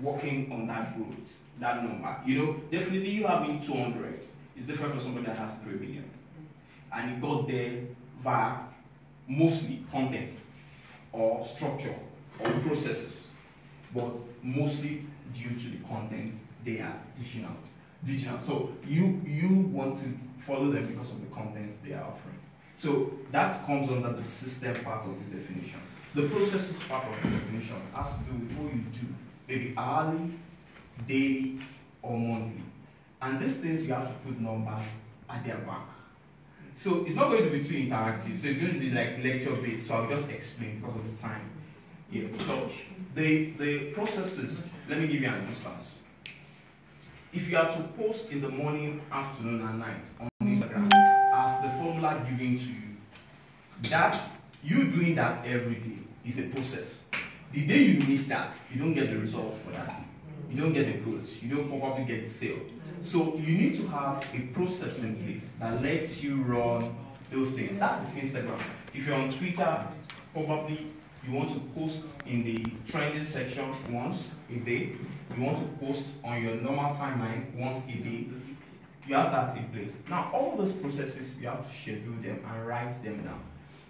working on that growth, that number. Definitely you having 200 is different from somebody that has 3 million. And you got there via mostly content or structure or processes, but mostly due to the content they are dishing out. So you want to follow them because of the content they are offering. So that comes under the system part of the definition. The processes part of the definition has to do with what you do, maybe hourly, daily, or monthly. And these things you have to put numbers at their back. So it's not going to be too interactive, so it's going to be like lecture based, so I'll just explain because of the time. Yeah. So the processes, let me give you an instance. If you are to post in the morning, afternoon, and night on Instagram as the formula given to you, that you doing that every day is a process. The day you miss that, you don't get the result for that day. You don't get the growth, you don't probably get the sale. So you need to have a process in place that lets you run those things. That's Instagram. If you're on Twitter, probably you want to post in the trending section once a day. You want to post on your normal timeline once a day. You have that in place. Now, all those processes, you have to schedule them and write them down.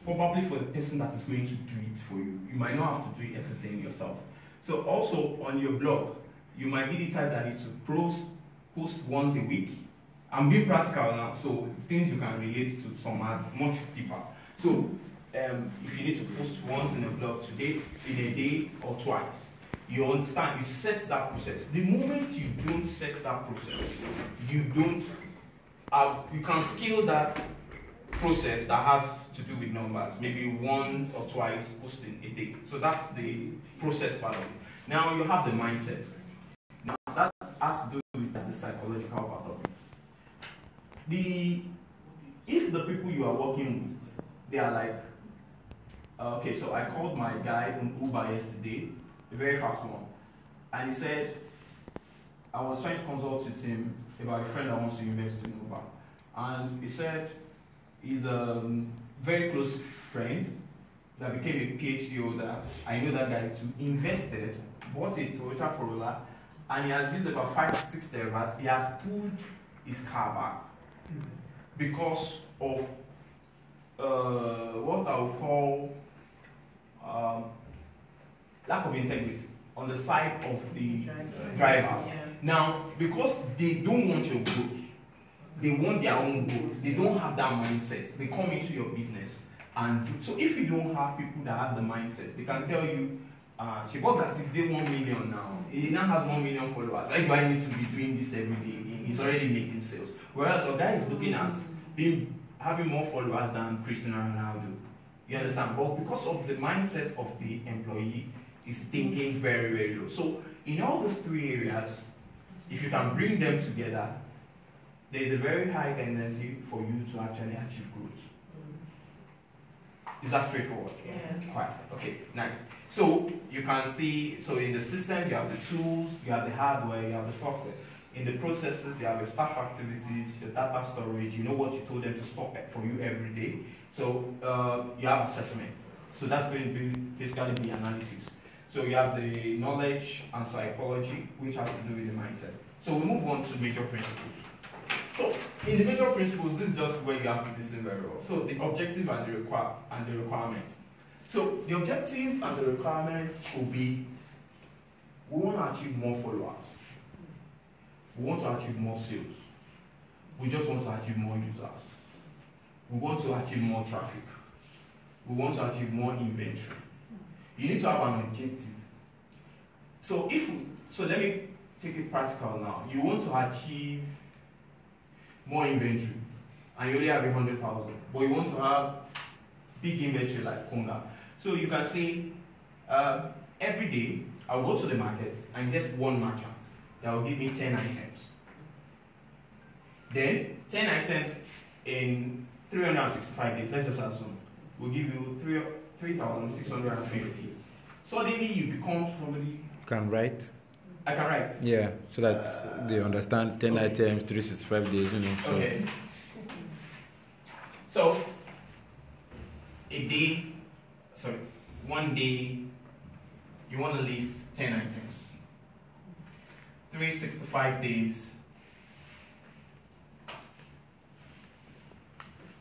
Probably for the person that is going to do it for you. You might not have to do everything yourself. So also on your blog, you might be the type that needs to post once a week. I'm being practical now, so things you can relate to some are much deeper. So if you need to post once in a blog today, in a day or twice, you understand, you set that process. The moment you don't set that process, you can scale that process that has to do with numbers, maybe one or twice posting a day. So that's the process part of it. Now you have the mindset. Now that has to do with the psychological part of it. If the people you are working with, they are like, okay, so I called my guy on Uber yesterday, the very fast one, and he said, I was trying to consult with him about a friend that wants to invest in Uber, and he said he's a very close friend that became a PhD holder. I know that guy too, invested, bought a Toyota Corolla, and he has used about 5-6 terabytes. He has pulled his car back because of what I would call lack of integrity on the side of the drivers. Yeah. Now, because they don't want your growth, they want their own growth, they don't have that mindset, they come into your business. And so if you don't have people that have the mindset, they can tell you, she got that he did 1 million now. He now has 1 million followers. Why do I need to be doing this every day? He's already making sales. Whereas a guy is looking at having more followers than Cristiano Ronaldo. You understand? But because of the mindset of the employee, is thinking very, very low. So in all those 3 areas, if you can bring them together, there is a very high tendency for you to actually achieve growth. Is that straightforward? Yeah. Quite. Okay, nice. So you can see, so in the systems, you have the tools, you have the hardware, you have the software. In the processes, you have your staff activities, your data storage, you know what you told them to stop for you every day. So you have assessment. So that's going to be basically the analytics. So you have the knowledge and psychology, which has to do with the mindset. So we move on to major principles. So in the major principles, this is just where you have to listen very well. So the objective and the requirement. So the objective and the requirements will be, we want to achieve more followers. We want to achieve more sales. We just want to achieve more users. We want to achieve more traffic. We want to achieve more inventory. You need to have an objective. So let me take it practical now. You want to achieve more inventory, and you only have 100,000, but you want to have big inventory like Konga. So you can say, every day I'll go to the market and get one merchant that will give me 10 items. Then 10 items in 365 days, let's just assume, will give you 3,650. Suddenly you become somebody. Can write? I can write. Yeah, so that they understand 10 items, 365 days, you know. So. Okay. So, one day, you want to list 10 items. 365 days,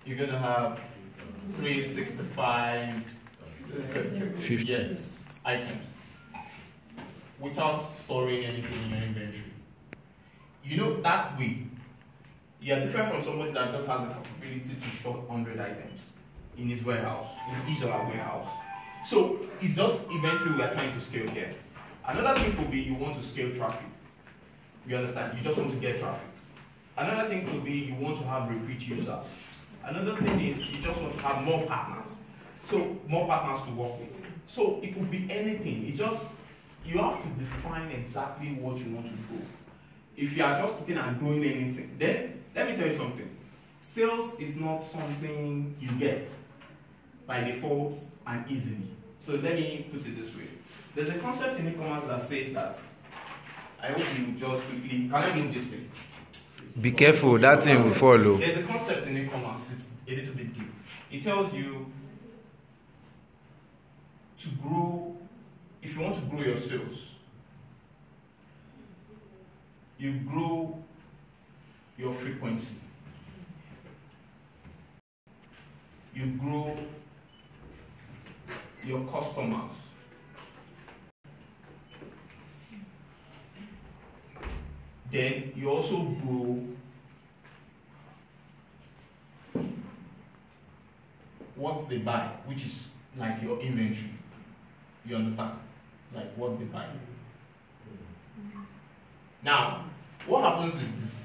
you're going to have 365 yes, items without storing anything in your inventory. You know, that way, you're different from somebody that just has the capability to store 100 items in his warehouse, in his or her warehouse. So it's just inventory we are trying to scale here. Another thing could be you want to scale traffic. You understand? You just want to get traffic. Another thing could be you want to have repeat users. Another thing is you just want to have more partners. So more partners to work with. So it could be anything. It's just you have to define exactly what you want to do. If you are just looking at doing anything, then let me tell you something. Sales is not something you get by default and easily. So let me put it this way. There's a concept in e-commerce that says that, I hope you just quickly, can I move this thing? Be careful, that thing will follow. There's a concept in e-commerce, it's a little bit deep. It tells you to grow, if you want to grow your sales, you grow your frequency. You grow your customers. Then you also grow what they buy, which is like your inventory. You understand? Like what they buy. Now, what happens is this.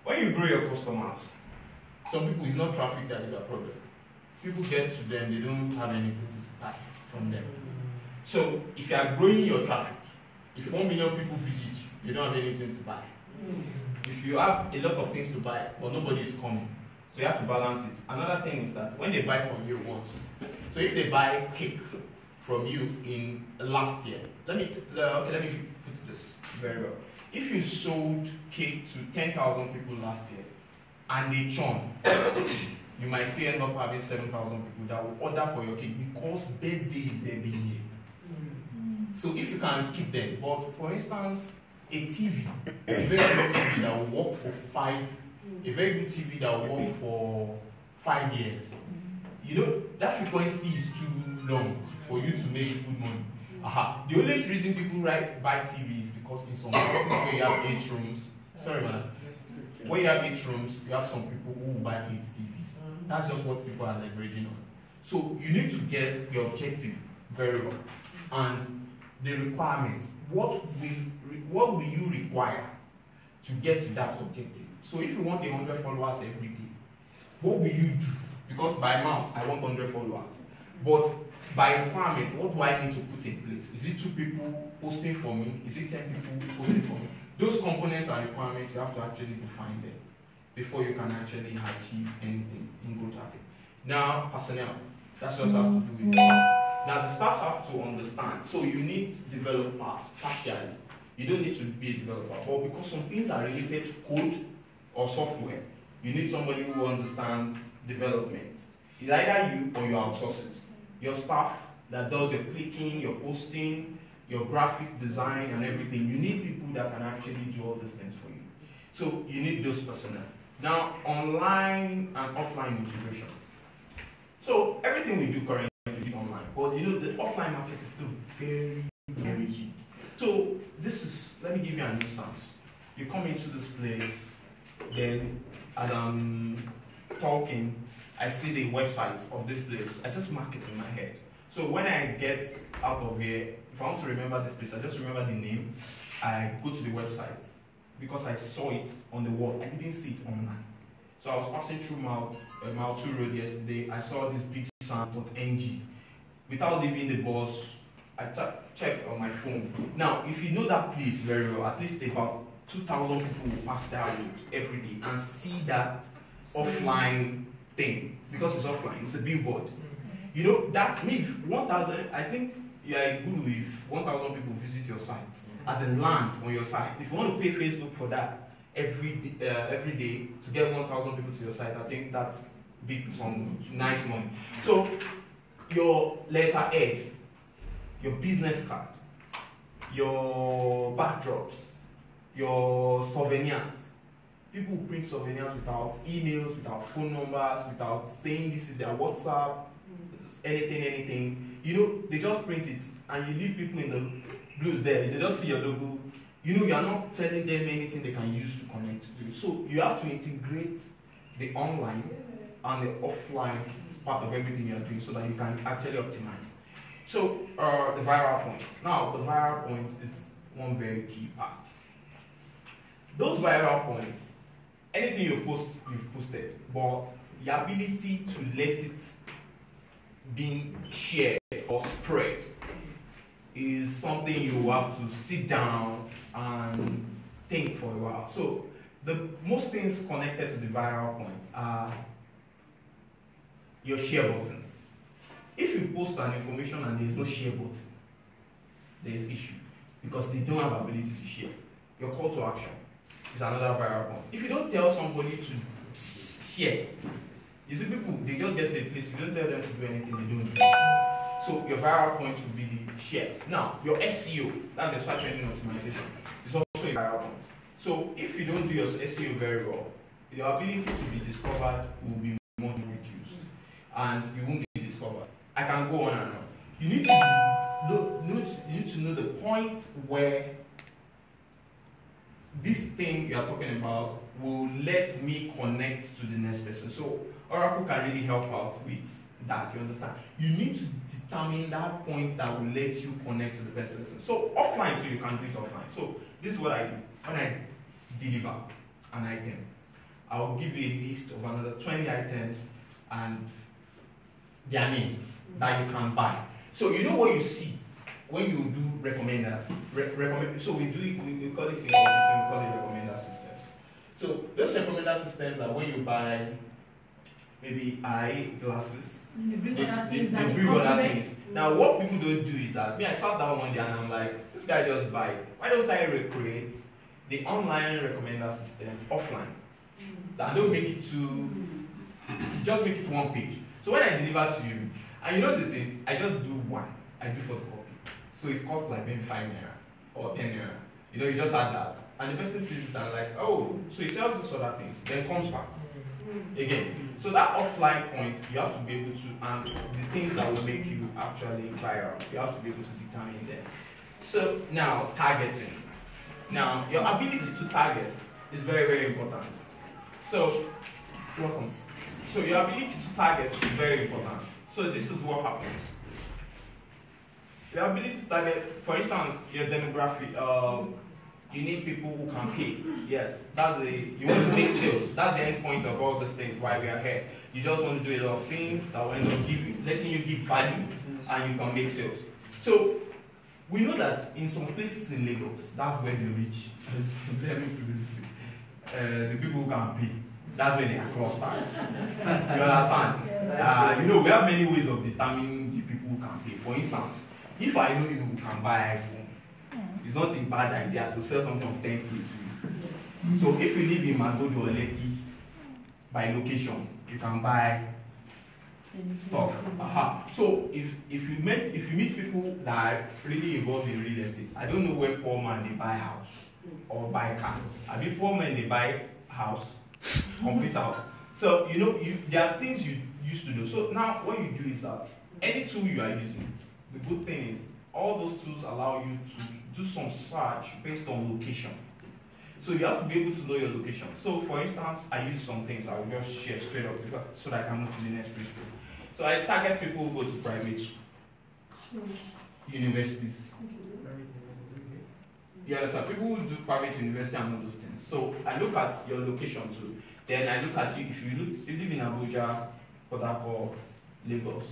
When you grow your customers, some people, it's not traffic that is a problem. People get to them, they don't have anything to buy from them. So, if you are growing your traffic, if 1 million people visit you, they don't have anything to buy. If you have a lot of things to buy, but nobody is coming, so you have to balance it. Another thing is that when they buy from you once, so if they buy cake from you in last year, let me put this very well. If you sold cake to 10,000 people last year and they churn, you might still end up having 7,000 people that will order for your cake because birthday is every year. So if you can keep them, but for instance, a TV, a very good TV that will work for a very good TV that will work for 5 years, you know, that frequency is too long for you to make good money. The only reason people buy TV is because in some houses where you have 8 rooms, sorry man, where you have 8 rooms, you have some people who buy 8 TVs. That's just what people are leveraging on. So you need to get your objective very well. And the requirement, what will you require to get to that objective? So if you want 100 followers every day, what will you do? Because by mouth, I want 100 followers. But by requirement, what do I need to put in place? Is it 2 people posting for me? Is it 10 people posting for me? Those components and requirements, you have to actually define them before you can actually achieve anything in growth hacking. Now, personnel, that's just have to do with staff. Now, the staff have to understand. So you need developers, partially. You don't need to be a developer, but because some things are related to code or software, you need somebody who understands development. It's either you or you outsource it. Your staff that does your clicking, your posting, your graphic design and everything, you need people that can actually do all these things for you. So you need those personnel. Now, online and offline integration. So everything we do currently is online, but you know the offline market is still very, very key. So this is, let me give you an instance. You come into this place, then as I'm talking, I see the website of this place. I just mark it in my head. So when I get out of here, if I want to remember this place, I just remember the name. I go to the website because I saw it on the wall. I didn't see it online. So I was passing through Mile 2 Road yesterday. I saw this big sign.ng. Without leaving the bus, I checked on my phone. Now, if you know that place very well, at least about 2,000 people will pass that road every day and see that offline thing, because it's offline, it's a billboard. You know, that means 1,000, I think you are good if 1,000 people visit your site, as in land on your site. If you want to pay Facebook for that every day to get 1,000 people to your site, I think that's some nice money. So, your letterhead, your business card, your backdrops, your souvenirs. People print souvenirs without emails, without phone numbers, without saying this is their WhatsApp, anything. You know, they just print it and you leave people in the blues there. They just see your logo. You know, you are not telling them anything they can use to connect to you. So you have to integrate the online and the offline part of everything you are doing so that you can actually optimize. So the viral points. Now, the viral point is one very key part. Those viral points, anything you post, you've posted, but the ability to let it be shared or spread is something you have to sit down and think for a while. So the most things connected to the viral point are your share buttons. If you post an information and there is no share button, there is issue because they don't have ability to share. Your call to action is another viral point. If you don't tell somebody to share, you see people, they just get to a place, you don't tell them to do anything, they don't do it. So your viral point will be the share. Now, your SEO, that's your search engine optimization, is also a viral point. So if you don't do your SEO very well, your ability to be discovered will be more reduced and you won't be discovered. I can go on and on. You need to know the point where this thing you are talking about will let me connect to the next person. So Oracle can really help out with that, you understand? You need to determine that point that will let you connect to the best person. So offline too, you can do it offline. So this is what I do. When I deliver an item, I will give you a list of another 20 items and their names that you can buy. So you know what you see when you do recommenders. So we do it, we call it in marketing, we call it recommender systems. So those recommender systems are when you buy maybe eyeglasses. They bring other things. They bring other things. Now what people don't do is that, I sat down one day and I'm like, this guy just buy. Why don't I recreate the online recommender system offline? That don't make it just make it one page. So when I deliver to you, and you know the thing, I just do one. I do photocopy. So it costs like maybe 5 naira or 10 naira. You know, you just add that. And the person sees it and like, oh, so he sells these other things, then comes back. Again. So that offline point, you have to be able to, and the things that will make you actually viral, you have to be able to determine them. So now, targeting. Now, your ability to target is very, very important. So, welcome. So your ability to target is very important. So this is what happens. Your ability to target, for instance, your demographic, you need people who can pay. Yes, you want to make sales. That's the end point of all these things, why we are here. You just want to do a lot of things that will end up letting you give value and you can make sales. So we know that in some places in Lagos, that's where the rich, let me put it this way, the people who can pay. That's when it's clustered. You understand? You know, we have many ways of determining the people who can pay. For instance, if I know you who can buy iPhone, it's not a bad idea to sell something of 10K to you. So if you live in Magodo or Lekki, by location, you can buy stuff. So if you meet people that are really involved in real estate, I don't know where poor man they buy house or buy car. I mean poor men they buy house. Complete house. So you know there are things you used to do. So now what you do is that any tool you are using, the good thing is all those tools allow you to do some search based on location. So you have to be able to know your location. So for instance, I use some things I will just share straight up so that I can move to the next principle. So I target people who go to private school, universities. You understand? People who do private university and all those things. So I look at your location too. Then I look at you, if you live in Abuja, Port Harcourt, Lagos,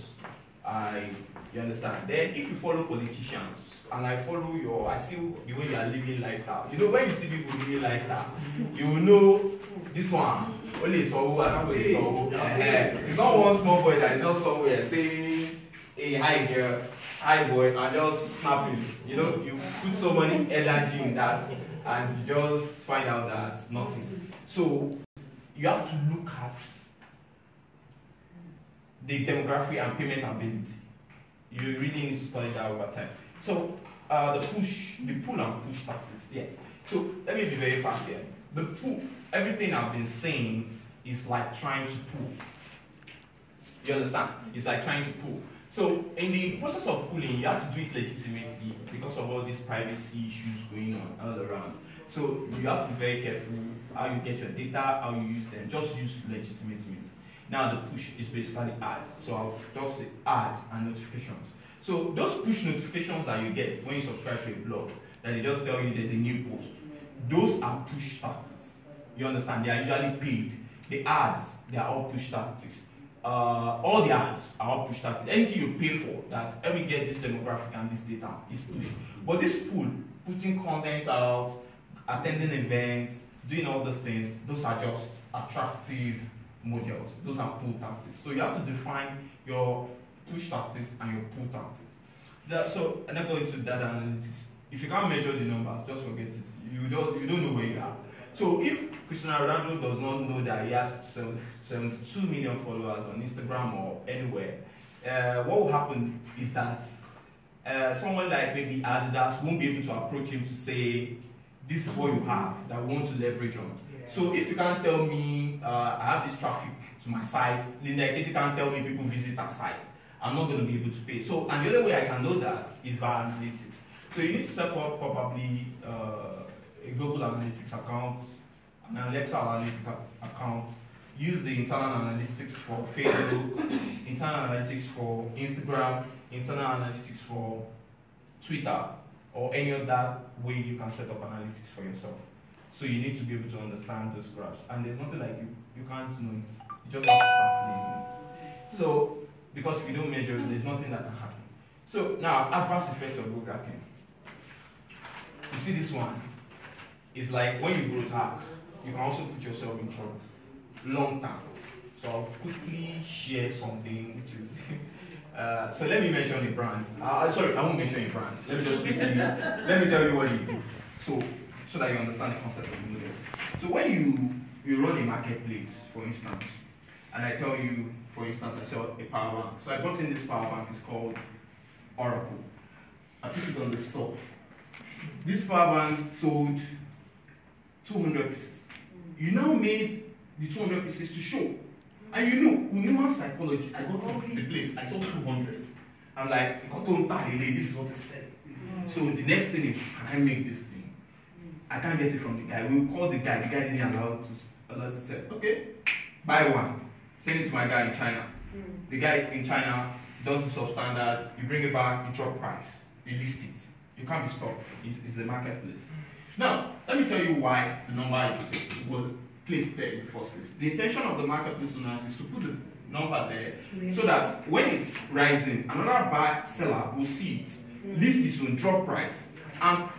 you understand? Then if you follow politicians, and I see the way you are living lifestyle. You know, when you see people living lifestyle, you will know this one, only so and only so. It's not one small boy that is just somewhere saying, hey, hi girl, hi boy, and just snapping. You know, you put so many energy in that, and you just find out that nothing. So you have to look at the demographic and payment ability. You really need to study that over time. So the pull and push tactics. Yeah. So let me be very fast here. The pull, everything I've been saying is like trying to pull. You understand? It's like trying to pull. So in the process of pulling, you have to do it legitimately because of all these privacy issues going on all around. So you have to be very careful how you get your data, how you use them. Just use legitimate means. Now the push is basically ad. So I'll just say ad and notifications. So those push notifications that you get when you subscribe to a blog, that they just tell you there's a new post, those are push tactics. You understand? They are usually paid. The ads, they are all push tactics. All the ads are all push tactics. Anything you pay for, that let me get this demographic and this data, is push. But this pull, putting content out, attending events, doing all those things, those are just attractive models. Those are pull tactics. So you have to define your push tactics and your pull tactics. So I'm not going into data analytics. If you can't measure the numbers, just forget it. You don't know where you are. So if Cristiano Ronaldo does not know that he has 72 million followers on Instagram or anywhere, what will happen is that someone like maybe Adidas won't be able to approach him to say, this is what you have that we want to leverage on. Yeah. So if you can't tell me I have this traffic to my site, Linda you can't tell me people visit that site, I'm not going to be able to pay. So, and the other way I can know that is via analytics. So you need to set up probably a Google Analytics account, an Alexa Analytics account, use the internal analytics for Facebook, internal analytics for Instagram, internal analytics for Twitter, or any other way you can set up analytics for yourself. So you need to be able to understand those graphs. And there's nothing like you can't know it. You just have to start playing it. So, because if you don't measure it, there's nothing that can happen. So now, adverse effect of growth hacking. You see this one? It's like when you growth hack, you can also put yourself in trouble. Long term. So I'll quickly share something with you. So let me mention the brand. Sorry, I won't mention your brand. Let me just quickly, let me tell you what you do. So that you understand the concept of the model. So when you run a marketplace, for instance, and I tell you, for instance, I sell a power bank. So I brought in this power bank, it's called Oracle. I put it on the store. This power bank sold 200 pieces. You now made the 200 pieces to show. And you know, in human psychology, I got to the place, I saw 200. I'm like, this is what I said. So the next thing is, can I make this thing? I can't get it from the guy. We'll call the guy didn't allow us to say, okay, buy one. Send it to my guy in China. The guy in China does the substandard, you bring it back, you drop price, you list it. You can't be stopped. It's the marketplace. Now, let me tell you why the number was placed there in the first place. The intention of the marketplace owners is to put the number there so that when it's rising, another buyer seller will see it, list its own drop price, and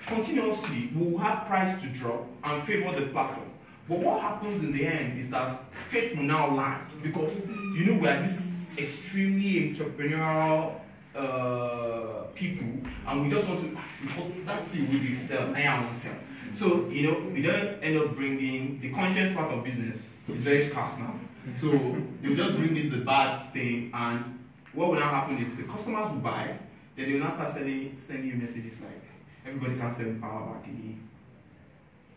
continuously will have price to drop and favor the platform. But what happens in the end is that fate will now land because you know we are this extremely entrepreneurial people, and we just want to that's it, we sell, I won't sell. So you know we don't end up bringing the conscious part of business is very scarce now. So they'll just bring in the bad thing, and what will now happen is the customers will buy, then they'll now start sending you messages like everybody can sell power back again.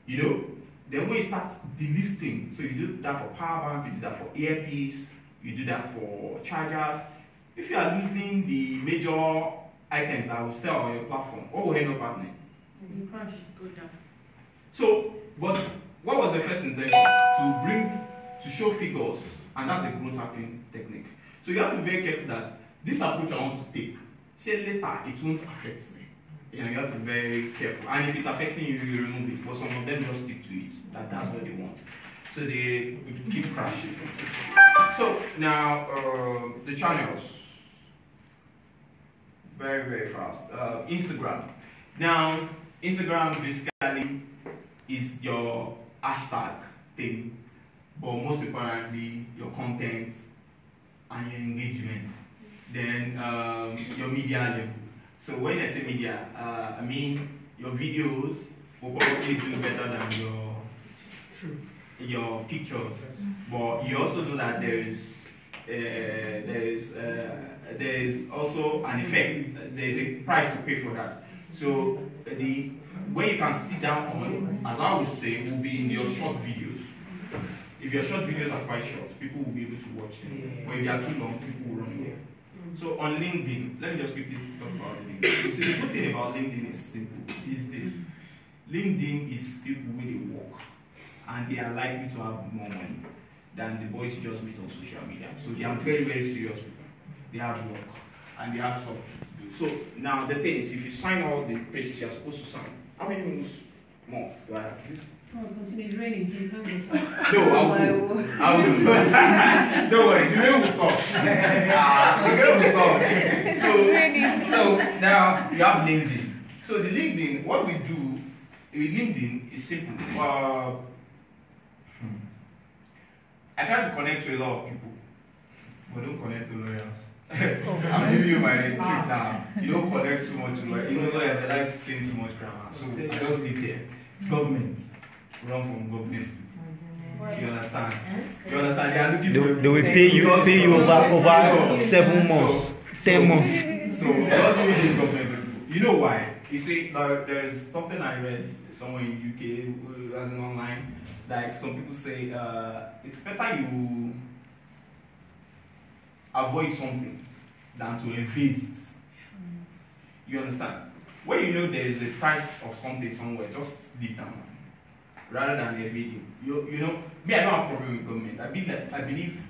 You know. Then when you start delisting, so you do that for power bank, you do that for earpiece, you do that for chargers. If you are losing the major items that will sell on your platform, what will end up happening? You crash, go down. So, but what was the first intention? To show figures, and that's a growth hacking technique. So you have to be very careful that this approach I want to take, say later it won't affect me. You have to be very careful. And if it's affecting you, you remove it. But some of them just stick to it. That's what they want. So they keep crashing. So now the channels. Very, very fast. Instagram. Now, Instagram basically is your hashtag thing. But most importantly, your content and your engagement. Then your media level. So when I say media, I mean your videos will probably do better than your pictures. But you also know that there is also an effect. There is a price to pay for that. So the Where you can sit down on, as I would say, will be in your short videos. If your short videos are quite short, people will be able to watch them. But if they are too long, people will run away. So on LinkedIn, let me just quickly talk about LinkedIn. You see, the good thing about LinkedIn is simple. Is this: LinkedIn is people where they work, and they are likely to have more money than the boys you just meet on social media. So they are very, very serious people. They have work and they have stuff to do. So now the thing is, if you sign all the places you're supposed to sign, how many minutes more do I have? Please? Oh, it continues raining, so you can't go south. No, I will. Don't worry, the rain will stop. The rain will stop. So now you have LinkedIn. So the LinkedIn, what we do with LinkedIn is simple. I try to connect to a lot of people, but don't connect to lawyers. I'm giving you my trick now. You don't connect too much to lawyers. You know, lawyers, they like saying too much grammar. So I just leave there. Government. Run from government people. You understand? You understand? They are looking for. They will pay you over 7 months, 10 months. So just really government people. You know why? You see, there is something I read somewhere in UK, as in online. Like some people say, it's better you avoid something than to evade it. You understand? When you know there is a price of something somewhere, just leave that one. Rather than evading. You know, me, I don't have a problem with government. I believe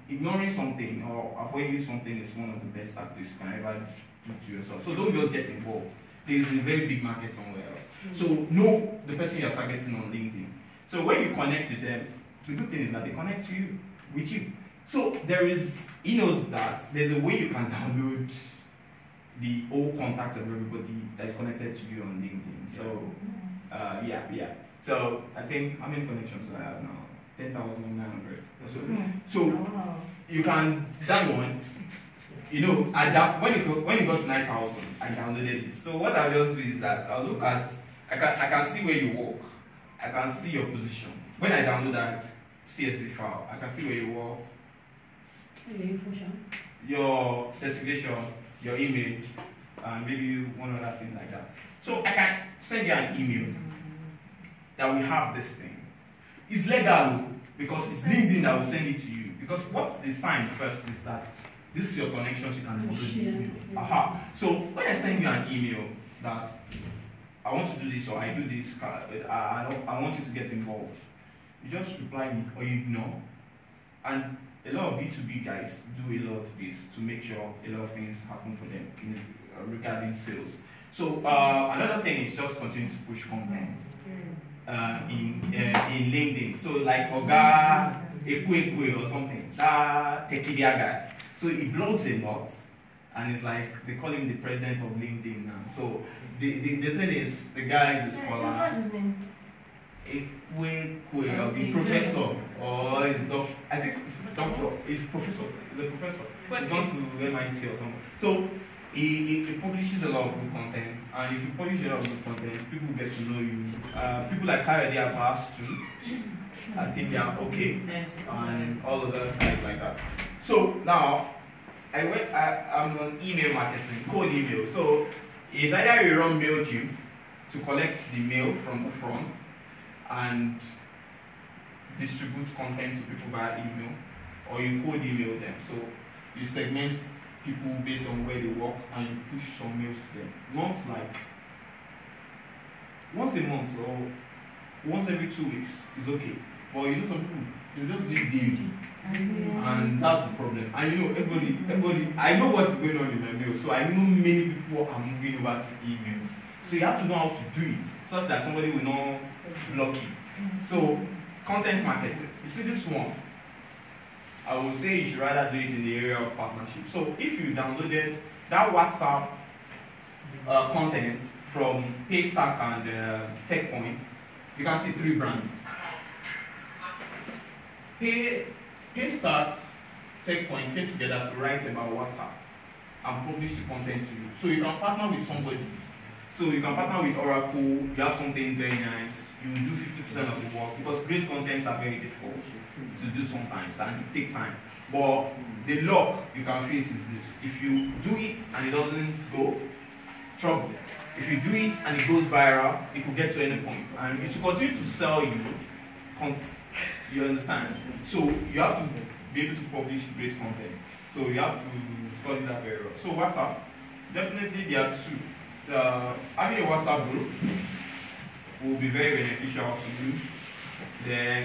ignoring something or avoiding something is one of the best tactics you can ever do to yourself. So don't just get involved. There is a very big market somewhere else. So know the person you're targeting on LinkedIn. So when you connect with them, the good thing is that they connect to you, with you. So he knows that there's a way you can download the old contact of everybody that is connected to you on LinkedIn. So yeah. So I think, how many connections do I have now? 10,900. So you can, that one, you know, when it got to 9,000, I downloaded it. So what I just do is that I'll look at, I can see where you work. I can see your position. When I download that CSV file, I can see where you work, your designation, your email, and maybe one other thing like that. So I can send you an email that we have this thing. It's legal because it's LinkedIn that will send it to you. Because what they sign first is that this is your connections, you can download the email. So when I send you an email that I want to do this or I do this, I want you to get involved, you just reply me or you ignore. And a lot of B2B guys do a lot of this to make sure a lot of things happen for them regarding sales. So another thing is just continue to push content in LinkedIn. So like Oga Ekwe or something, that Tekidia guy. So he blogs a lot, and it's like they call him the president of LinkedIn now. So the thing is, the guy is a scholar. Ekwe or the professor, or is doc? I think it's doctor. He's professor. He's a professor. He's gone to MIT or something. So he publishes a lot of good content, and if you publish a lot of good content, people get to know you. People like Kyle, they are fast too. I think they are okay, and all of them guys like that. So now, I'm on email marketing, cold email. So it's either you run MailChimp to collect the mail from the front and distribute content to people via email, or you cold email them. So you segment people based on where they work and you push some mails to them. Not like once a month or once every 2 weeks is okay. But you know, some people, they just live daily. And that's the problem. And you know, everybody, I know what's going on in my mail, so I know many people are moving over to emails. So you have to know how to do it, such that somebody will not block you. So, content marketing. You see this one, I would say you should rather do it in the area of partnership. So if you downloaded that WhatsApp content from Paystack and TechPoint, you can see 3 brands. Paystack, TechPoint came together to write about WhatsApp and publish the content to you. So you can partner with somebody. So you can partner with Oracle, you have something very nice, you do 50% of the work, because great contents are very difficult to do sometimes and it takes time. But the luck you can face is this: if you do it and it doesn't go, trouble. If you do it and it goes viral, it could get to any point. And it will continue to sell you, you understand? So you have to be able to publish great content. So you have to study that very well. So WhatsApp, definitely there are two. Having a WhatsApp group will be very beneficial to you. Then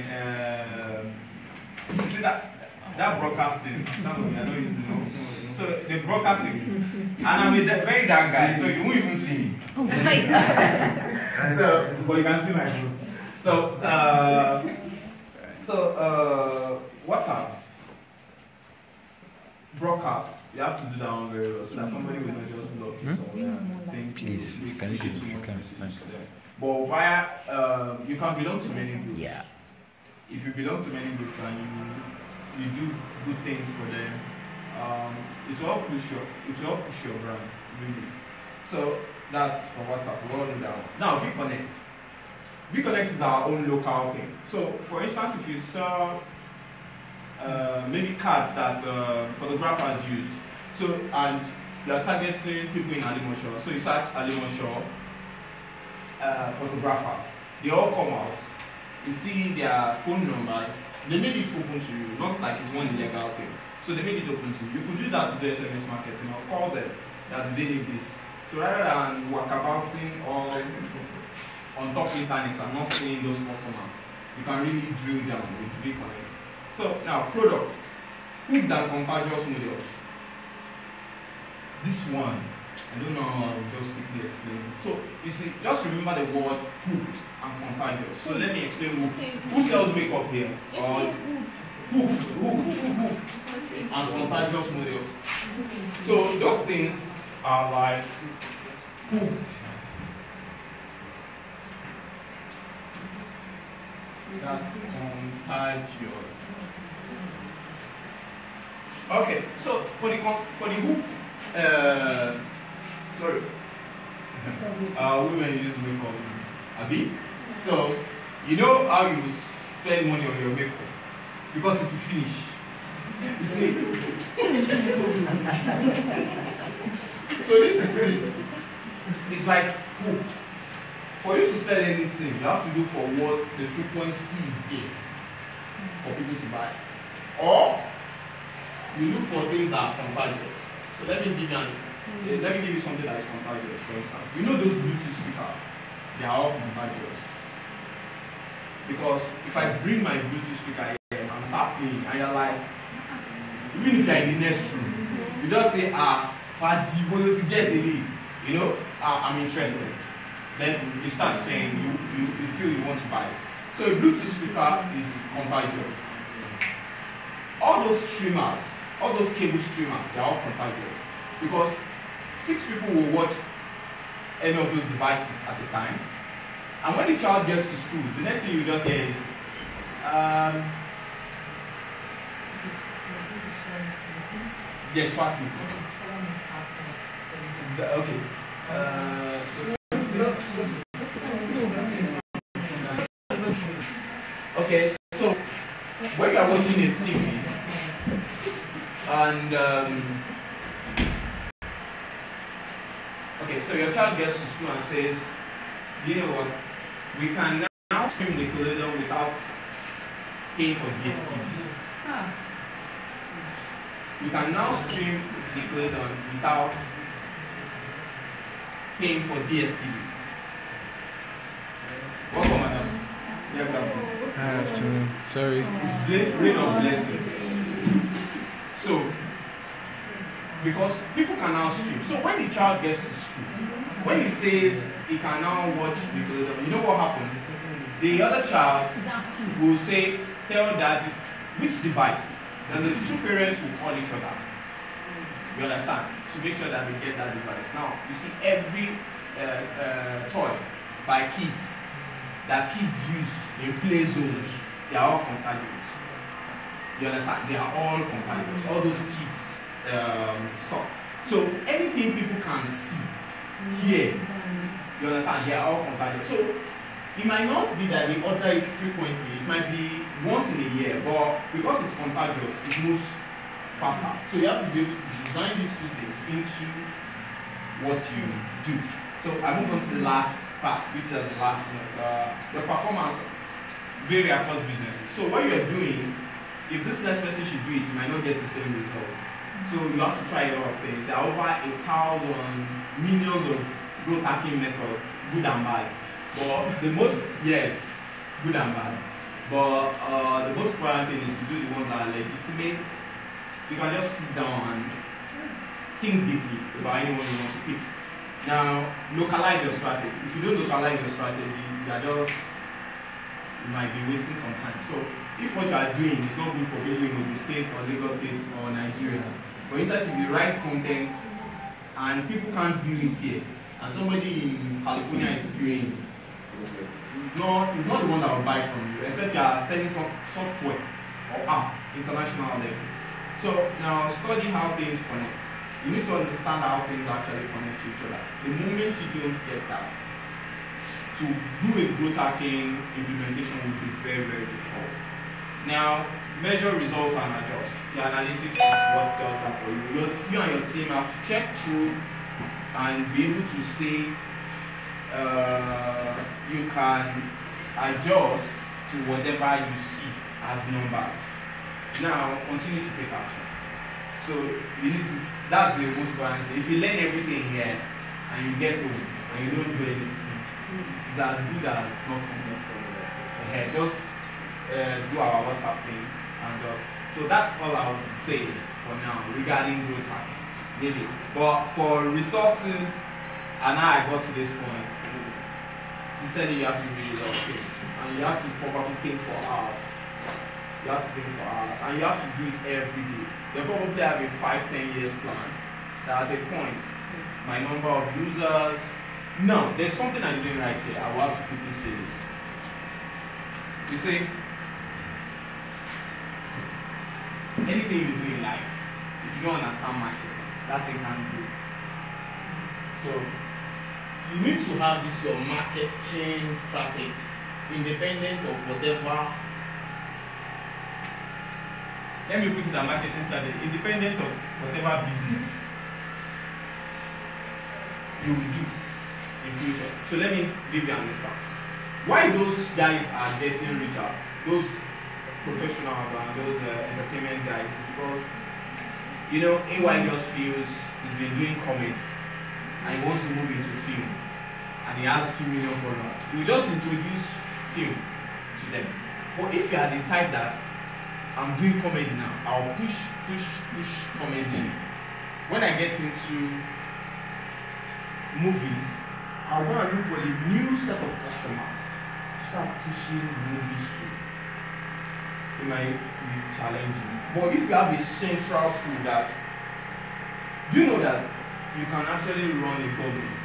you see that broadcasting. That's what I don't use it. So the broadcasting, and I'm a very dark guy, so you won't even see me. Oh my God. So, but you can see my group. So WhatsApp broadcast. You have to do that one very well so that somebody will not just block you somewhere. Please, can you give me thanks. But via, you can belong to many groups. Yeah. If you belong to many groups and you do good things for them, it will help push your brand, really. So that's for WhatsApp. We're all know that. Now VConnect. VConnect is our own local thing. So for instance, if you sell maybe cards that photographers use, so and you are targeting people in Alimosho, so you search Alimosho photographers, they all come out. You see their phone numbers. They made it open to you, not like it's one illegal thing. So they made it open to you. You could use that to do SMS marketing or call them that they need this. So rather than walkabouting or on top internet and not seeing those customers, you can really drill down with VConnect. So now product, hooked and contagious models. This one, I don't know how I'll just quickly explain it. So you see, just remember the word hooked and contagious. So let me explain who sells makeup here. Hooked and contagious models. So those things are like hooked. That's contagious. Okay, so for the hooked, sorry, women use makeup, Abi. So you know how you spend money on your makeup because it will finish. You see. So this is it. It's like hooked. For you to sell anything, you have to look for what the frequency is there for people to buy. Or you look for things that are contagious. So let me give you something that is contagious, for instance. You know those Bluetooth speakers? They are all contagious. Because if I bring my Bluetooth speaker here and start playing, and you're like, even if you're in the next room, you just say, Paddy, you to get the lead. You know, I'm interested. Then you start saying you feel you want to buy it. So a Bluetooth speaker is contagious. All those streamers, all those cable streamers, they're all contagious. Because 6 people will watch any of those devices at a time. And when the child gets to school, the next thing you just hear is, yes, SWAT meeting. Okay. Okay, so when you are watching a TV and okay, so your child gets to school and says, you know what, we can now stream the Nickelodeon without paying for DSTV. We can now stream Nickelodeon without paying for DSTV. Welcome, madam. Sorry. It's brain of blessing. So, because people can now stream. So when the child gets to school, when he says he can now watch Nickelodeon, you know what happens? The other child will say, tell dad which device. Then the 2 parents will call each other. You understand? To make sure that they get that device. Now, you see every toy by kids that kids use in play zones, they are all contagious. You understand? They are all contagious. All those kids stuff. So anything people can see here, you understand? They are all contagious. So it might not be that we order it frequently. It might be once in a year, but because it's contagious, it moves faster. So you have to be able to design these 2 things into what you do. So I move on to the last part, which is the last note. Your performance vary across businesses. So what you're doing, if this next person should do it, you might not get the same result. So you have to try a lot of things. There are over 1,000 millions of growth hacking methods, good and bad. But the most, yes, good and bad. But the most important thing is to do the ones that are legitimate. You can just sit down and think deeply about anyone you want to pick. Now, localize your strategy. If you don't localize your strategy, you might be wasting some time. So, if what you are doing is not good for people in Ogun State or Lagos State or Nigeria, for instance, if you write content and people can't view it here, and somebody in California is viewing it, it's not the one that will buy from you, except you are selling some software or app, international level. So now study how things connect. You need to understand how things actually connect to each other. The moment you don't get that, to do a growth hacking implementation will be very, very difficult. Now, measure results and adjust. The analytics is what does that for you. You and your team have to check through and be able to say you can adjust to whatever you see as numbers. Now, continue to take action. So you need to. That's the most important thing. If you learn everything here and you get home and you don't do anything, it's as good as not coming from there. Just do our WhatsApp thing and just. So that's all I would say for now regarding growth hacking. Maybe. But for resources, and now I got to this point. Sincerely, you have to read a lot of things, and you have to probably think for hours. You have to think for hours, and you have to do it every day. They probably have a 5-10 years plan. That at a point, my number of users. No, there's something I'm doing right here. I will have to quickly say this. You see, anything you do in life, if you don't understand marketing, that thing can't do. So you need to have this your marketing strategy, independent of whatever. Let me put it as marketing strategy, independent of whatever business you will do in future. So let me give you an instance. Why those guys are getting richer, those professionals and those entertainment guys, is because, you know, AY just feels he's been doing comedy and he wants to move into film, and he has 2 million followers. We just introduce film to them. But if you are the type that I'm doing comedy now, I'll push comedy. When I get into movies, I want to look for the new set of customers to start pushing movies to. It might be challenging. But if you have a central tool that, do you know that you can actually run a government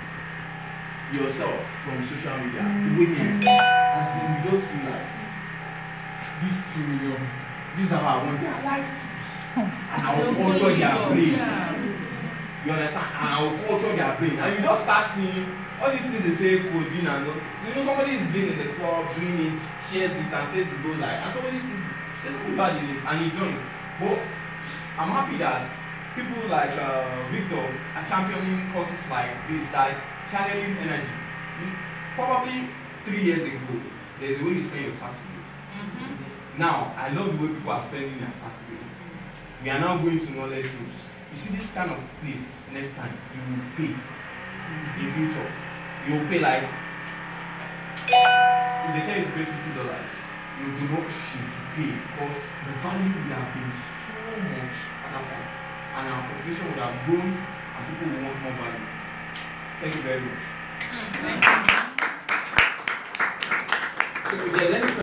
yourself from social media the way you expect, as in you just feel like these 2 million, these are how I want their life to be, and I will culture their brain. You understand? And I will culture their brain, and you just start seeing all these things they say codeine and you know somebody is being in the club doing it, shares it and says it goes like, and somebody sees it, there's nothing bad in it, and he joins. But I'm happy that people like Victor are championing courses like this, like channeling energy. Probably 3 years ago, there's a way you spend your Saturdays. Now, I love the way people are spending their Saturdays. We are now going to knowledge groups. You see this kind of place next time, you will pay. In future, you will pay like, if they tell you to pay $50, you will be more shit to pay because the value would have been so much at that point. And our population would have grown and people will want more value. Thank you very much. So